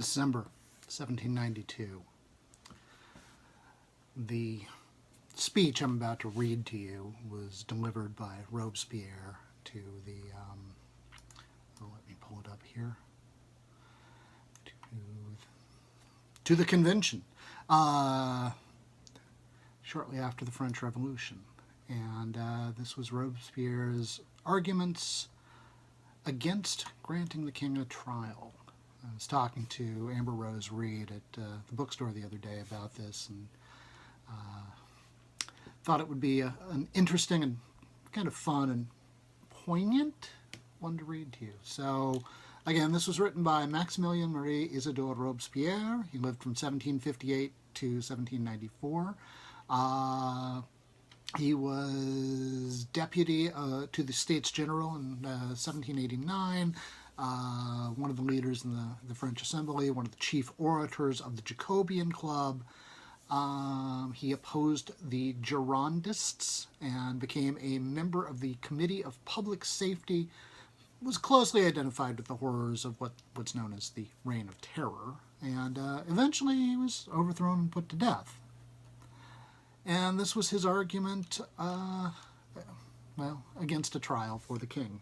December 1792. The speech I'm about to read to you was delivered by Robespierre to the, let me pull it up here, to the convention shortly after the French Revolution. And this was Robespierre's arguments against granting the king a trial. I was talking to Amber Rose Reed at the bookstore the other day about this, and thought it would be an interesting and kind of fun and poignant one to read to you. So, again, this was written by Maximilen Marie Isidore Robespierre. He lived from 1758 to 1794. He was deputy to the States General in 1789, one of the leaders in the French Assembly, one of the chief orators of the Jacobean Club. He opposed the Girondists and became a member of the Committee of Public Safety, was closely identified with the horrors of what's known as the Reign of Terror, and eventually he was overthrown and put to death. And this was his argument, against a trial for the king.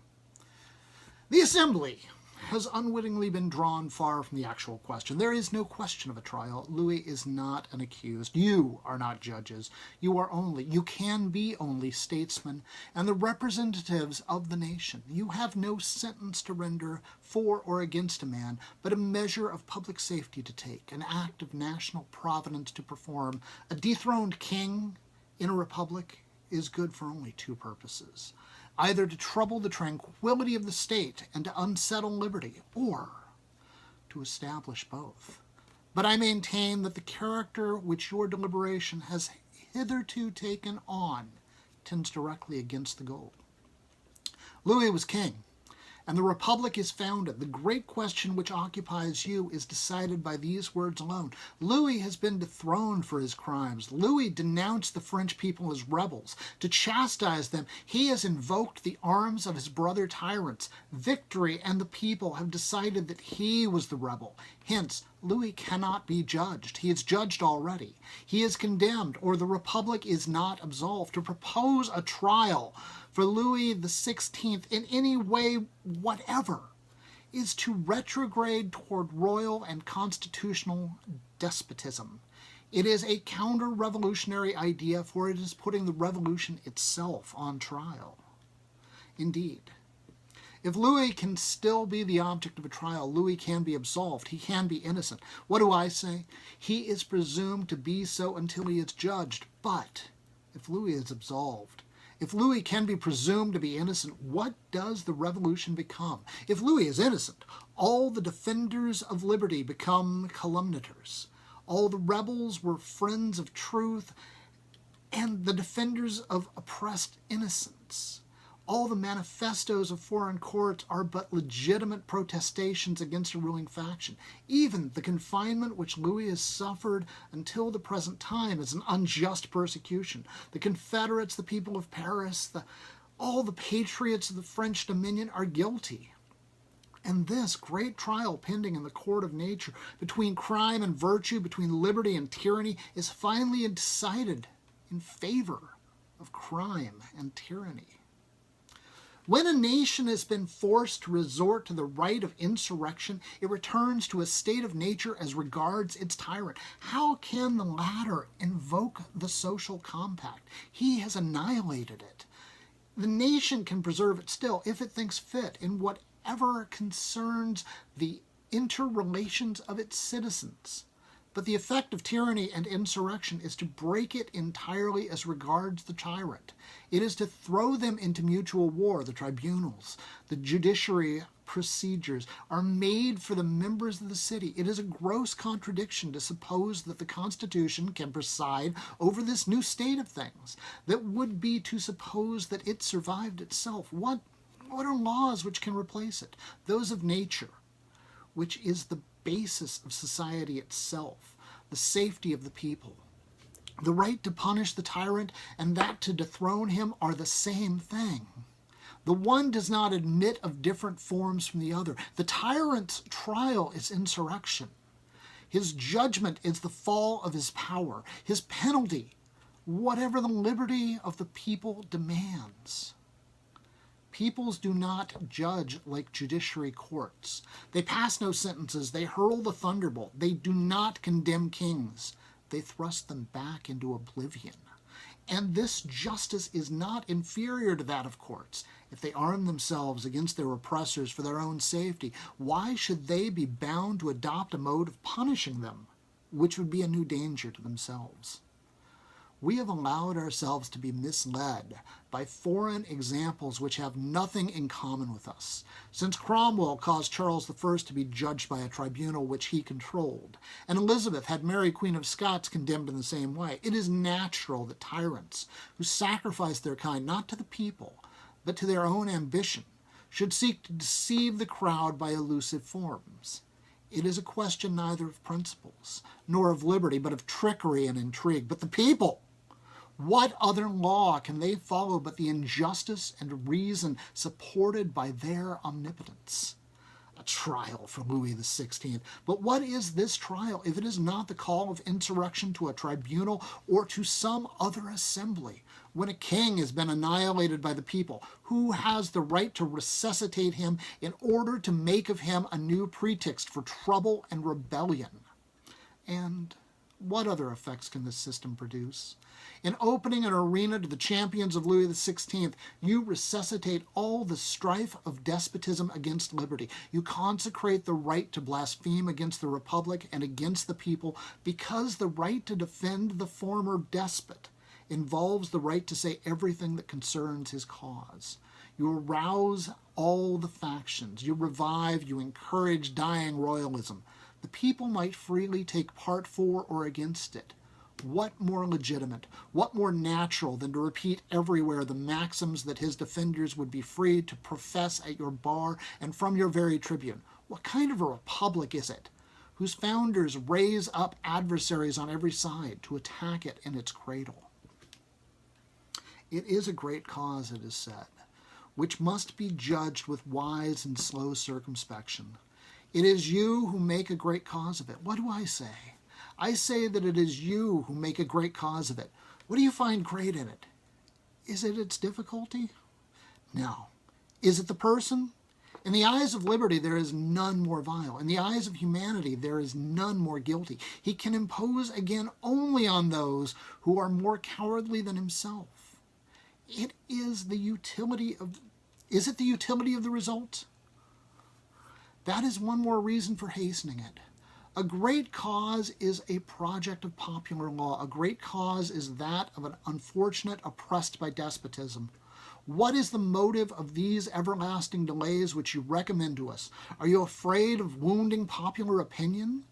The Assembly has unwittingly been drawn far from the actual question. There is no question of a trial. Louis is not an accused. You are not judges. You can be only statesmen and the representatives of the nation. You have no sentence to render for or against a man, but a measure of public safety to take, an act of national providence to perform. A dethroned king in a republic is good for only two purposes: either to trouble the tranquility of the state and to unsettle liberty, or to establish both. But I maintain that the character which your deliberation has hitherto taken on tends directly against the goal. Louis was king, and the republic is founded. The great question which occupies you is decided by these words alone. Louis has been dethroned for his crimes. Louis denounced the French people as rebels. To chastise them, he has invoked the arms of his brother tyrants. Victory and the people have decided that he was the rebel. Hence, Louis cannot be judged. He is judged already. He is condemned, or the republic is not absolved. To propose a trial for Louis XVI in any way whatever is to retrograde toward royal and constitutional despotism. It is a counter-revolutionary idea, for it is putting the revolution itself on trial. Indeed, if Louis can still be the object of a trial, Louis can be absolved. He can be innocent. What do I say? He is presumed to be so until he is judged. But if Louis is absolved, if Louis can be presumed to be innocent, what does the revolution become? If Louis is innocent, all the defenders of liberty become calumniators. All the rebels were friends of truth and the defenders of oppressed innocence. All the manifestos of foreign courts are but legitimate protestations against a ruling faction. Even the confinement which Louis has suffered until the present time is an unjust persecution. The Confederates, the people of Paris, all the patriots of the French dominion are guilty. And this great trial pending in the court of nature between crime and virtue, between liberty and tyranny, is finally decided in favor of crime and tyranny. When a nation has been forced to resort to the right of insurrection, it returns to a state of nature as regards its tyrant. How can the latter invoke the social compact? He has annihilated it. The nation can preserve it still, if it thinks fit, in whatever concerns the interrelations of its citizens. But the effect of tyranny and insurrection is to break it entirely as regards the tyrant. It is to throw them into mutual war. The tribunals, the judiciary procedures are made for the members of the city. It is a gross contradiction to suppose that the Constitution can preside over this new state of things. That would be to suppose that it survived itself. What are laws which can replace it? Those of nature, which is the basis of society itself, the safety of the people. The right to punish the tyrant and that to dethrone him are the same thing. The one does not admit of different forms from the other. The tyrant's trial is insurrection. His judgment is the fall of his power. His penalty, whatever the liberty of the people demands. Peoples do not judge like judiciary courts. They pass no sentences. They hurl the thunderbolt. They do not condemn kings. They thrust them back into oblivion. And this justice is not inferior to that of courts. If they arm themselves against their oppressors for their own safety, why should they be bound to adopt a mode of punishing them, which would be a new danger to themselves? We have allowed ourselves to be misled by foreign examples which have nothing in common with us. Since Cromwell caused Charles I to be judged by a tribunal which he controlled, and Elizabeth had Mary Queen of Scots condemned in the same way, it is natural that tyrants who sacrifice their kind not to the people, but to their own ambition, should seek to deceive the crowd by elusive forms. It is a question neither of principles, nor of liberty, but of trickery and intrigue. But the people, what other law can they follow but the injustice and reason supported by their omnipotence? A trial for Louis XVI. But what is this trial if it is not the call of insurrection to a tribunal or to some other assembly? When a king has been annihilated by the people, who has the right to resuscitate him in order to make of him a new pretext for trouble and rebellion? And what other effects can this system produce? In opening an arena to the champions of Louis XVI, you resuscitate all the strife of despotism against liberty. You consecrate the right to blaspheme against the Republic and against the people, because the right to defend the former despot involves the right to say everything that concerns his cause. You arouse all the factions. You revive, you encourage dying royalism. The people might freely take part for or against it. What more legitimate, what more natural than to repeat everywhere the maxims that his defenders would be free to profess at your bar and from your very tribune? What kind of a republic is it, whose founders raise up adversaries on every side to attack it in its cradle? It is a great cause, it is said, which must be judged with wise and slow circumspection. It is you who make a great cause of it. What do I say? I say that it is you who make a great cause of it. What do you find great in it? Is it its difficulty? No. Is it the person? In the eyes of liberty, there is none more vile. In the eyes of humanity, there is none more guilty. He can impose again only on those who are more cowardly than himself. It is the utility of... Is it the utility of the result? That is one more reason for hastening it. A great cause is a project of popular law. A great cause is that of an unfortunate oppressed by despotism. What is the motive of these everlasting delays which you recommend to us? Are you afraid of wounding popular opinion?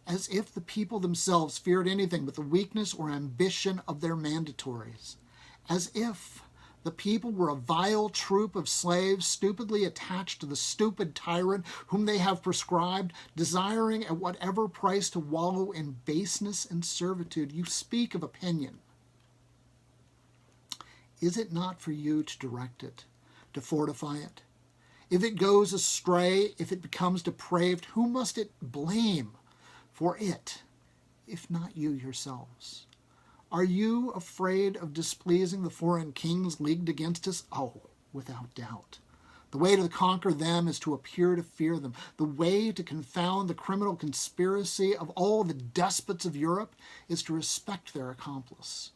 As if the people themselves feared anything but the weakness or ambition of their mandatories. As if the people were a vile troop of slaves stupidly attached to the stupid tyrant whom they have prescribed, desiring at whatever price to wallow in baseness and servitude. You speak of opinion. Is it not for you to direct it, to fortify it? If it goes astray, if it becomes depraved, who must it blame for it, if not you yourselves? Are you afraid of displeasing the foreign kings leagued against us? Oh, without doubt. The way to conquer them is to appear to fear them. The way to confound the criminal conspiracy of all the despots of Europe is to respect their accomplice.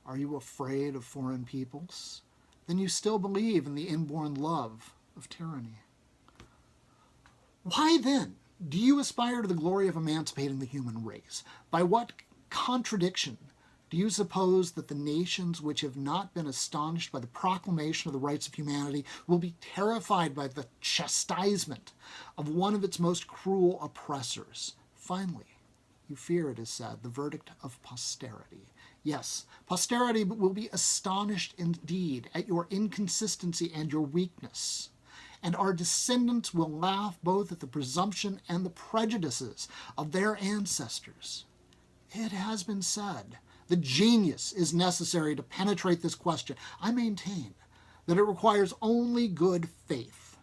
Are you afraid of foreign peoples? Then you still believe in the inborn love of tyranny. Why then do you aspire to the glory of emancipating the human race? By what contradiction do you suppose that the nations which have not been astonished by the proclamation of the rights of humanity will be terrified by the chastisement of one of its most cruel oppressors? Finally, you fear, it is said, the verdict of posterity. Yes, posterity will be astonished indeed at your inconsistency and your weakness. And our descendants will laugh both at the presumption and the prejudices of their ancestors. It has been said, the genius is necessary to penetrate this question. I maintain that it requires only good faith.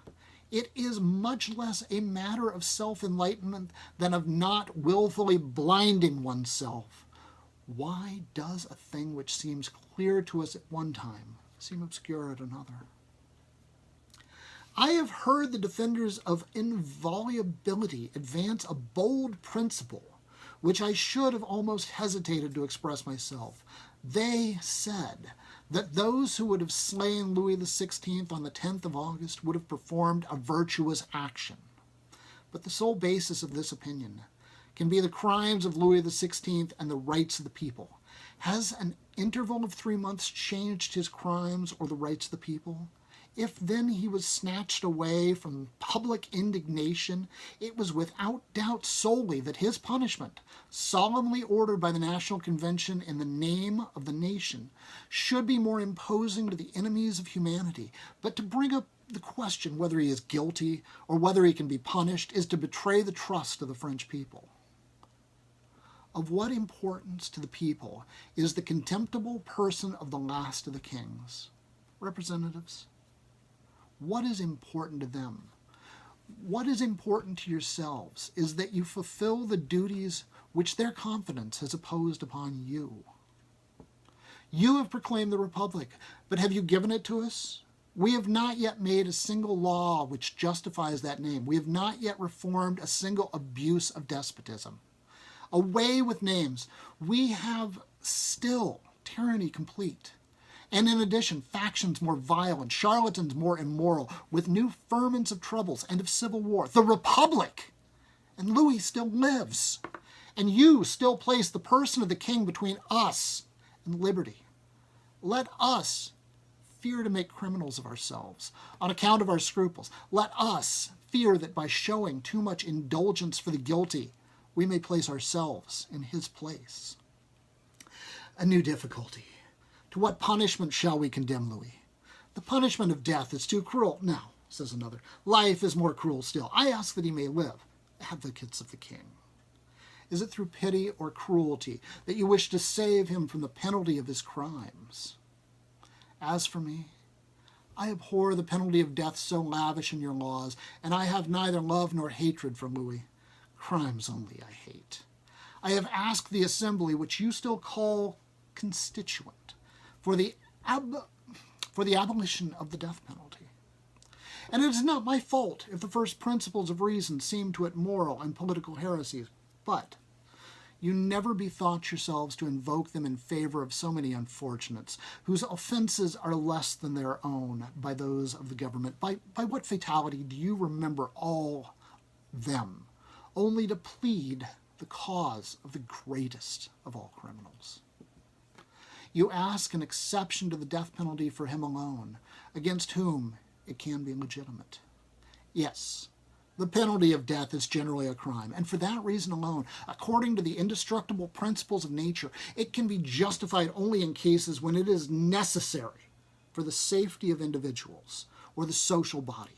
It is much less a matter of self-enlightenment than of not willfully blinding oneself. Why does a thing which seems clear to us at one time seem obscure at another? I have heard the defenders of inviolability advance a bold principle, which I should have almost hesitated to express myself. They said that those who would have slain Louis XVI on the 10th of August would have performed a virtuous action. But the sole basis of this opinion can be the crimes of Louis XVI and the rights of the people. Has an interval of 3 months changed his crimes or the rights of the people? If then he was snatched away from public indignation, it was without doubt solely that his punishment, solemnly ordered by the National Convention in the name of the nation, should be more imposing to the enemies of humanity. But to bring up the question whether he is guilty or whether he can be punished is to betray the trust of the French people. Of what importance to the people is the contemptible person of the last of the kings? Representatives, what is important to them? What is important to yourselves is that you fulfill the duties which their confidence has imposed upon you. You have proclaimed the Republic, but have you given it to us? We have not yet made a single law which justifies that name. We have not yet reformed a single abuse of despotism. Away with names. We have still tyranny complete. And in addition, factions more violent, charlatans more immoral, with new ferments of troubles and of civil war. The Republic! And Louis still lives. And you still place the person of the king between us and liberty. Let us fear to make criminals of ourselves on account of our scruples. Let us fear that by showing too much indulgence for the guilty, we may place ourselves in his place. A new difficulty. To what punishment shall we condemn Louis? The punishment of death is too cruel. No, says another. Life is more cruel still. I ask that he may live. Advocates of the king. Is it through pity or cruelty that you wish to save him from the penalty of his crimes? As for me, I abhor the penalty of death so lavish in your laws, and I have neither love nor hatred for Louis. Crimes only I hate. I have asked the assembly, which you still call constituent, for the abolition of the death penalty. And it is not my fault if the first principles of reason seem to it moral and political heresies, but you never bethought yourselves to invoke them in favor of so many unfortunates, whose offenses are less than their own by those of the government. By what fatality do you remember all them, only to plead the cause of the greatest of all criminals? You ask an exception to the death penalty for him alone, against whom it can be legitimate. Yes, the penalty of death is generally a crime, and for that reason alone, according to the indestructible principles of nature, it can be justified only in cases when it is necessary for the safety of individuals or the social body.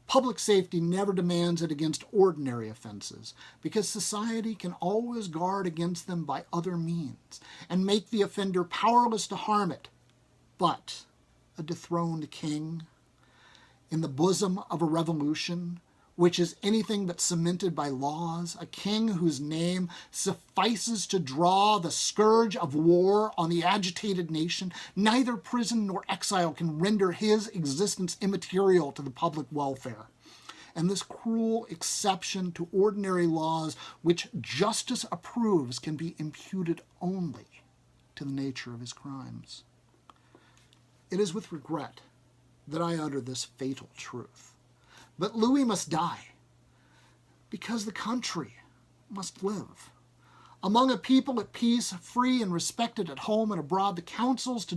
Public safety never demands it against ordinary offenses, because society can always guard against them by other means and make the offender powerless to harm it. But a dethroned king in the bosom of a revolution, which is anything but cemented by laws, a king whose name suffices to draw the scourge of war on the agitated nation, neither prison nor exile can render his existence immaterial to the public welfare. And this cruel exception to ordinary laws which justice approves can be imputed only to the nature of his crimes. It is with regret that I utter this fatal truth. But Louis must die, because the country must live. Among a people at peace, free and respected at home and abroad, the counsels to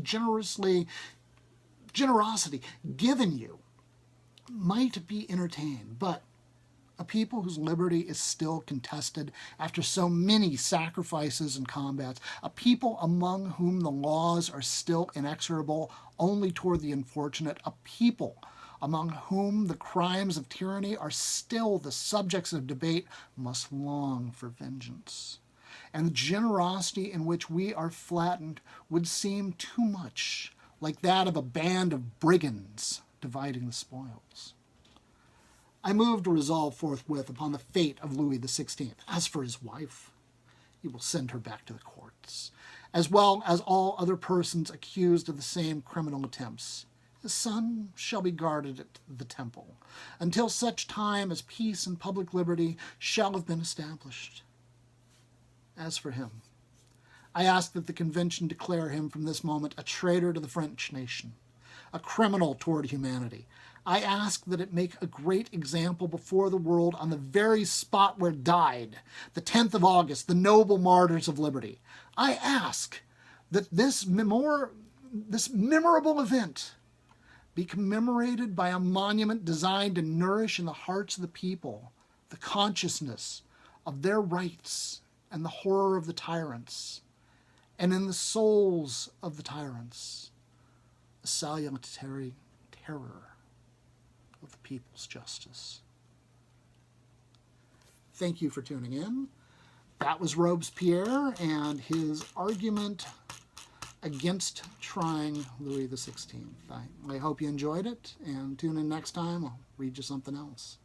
generosity given you might be entertained, but a people whose liberty is still contested after so many sacrifices and combats, a people among whom the laws are still inexorable only toward the unfortunate, a people among whom the crimes of tyranny are still the subjects of debate, must long for vengeance. And the generosity in which we are flattened would seem too much like that of a band of brigands dividing the spoils. I moved to resolve forthwith upon the fate of Louis XVI. As for his wife, he will send her back to the courts, as well as all other persons accused of the same criminal attempts. His son shall be guarded at the temple, until such time as peace and public liberty shall have been established. As for him, I ask that the convention declare him from this moment a traitor to the French nation, a criminal toward humanity. I ask that it make a great example before the world on the very spot where died, the 10th of August, the noble martyrs of liberty. I ask that this memorable event be commemorated by a monument designed to nourish in the hearts of the people the consciousness of their rights and the horror of the tyrants, and in the souls of the tyrants, a salutary terror of the people's justice. Thank you for tuning in. That was Robespierre and his argument against trying Louis XVI. I hope you enjoyed it, and tune in next time. I'll read you something else.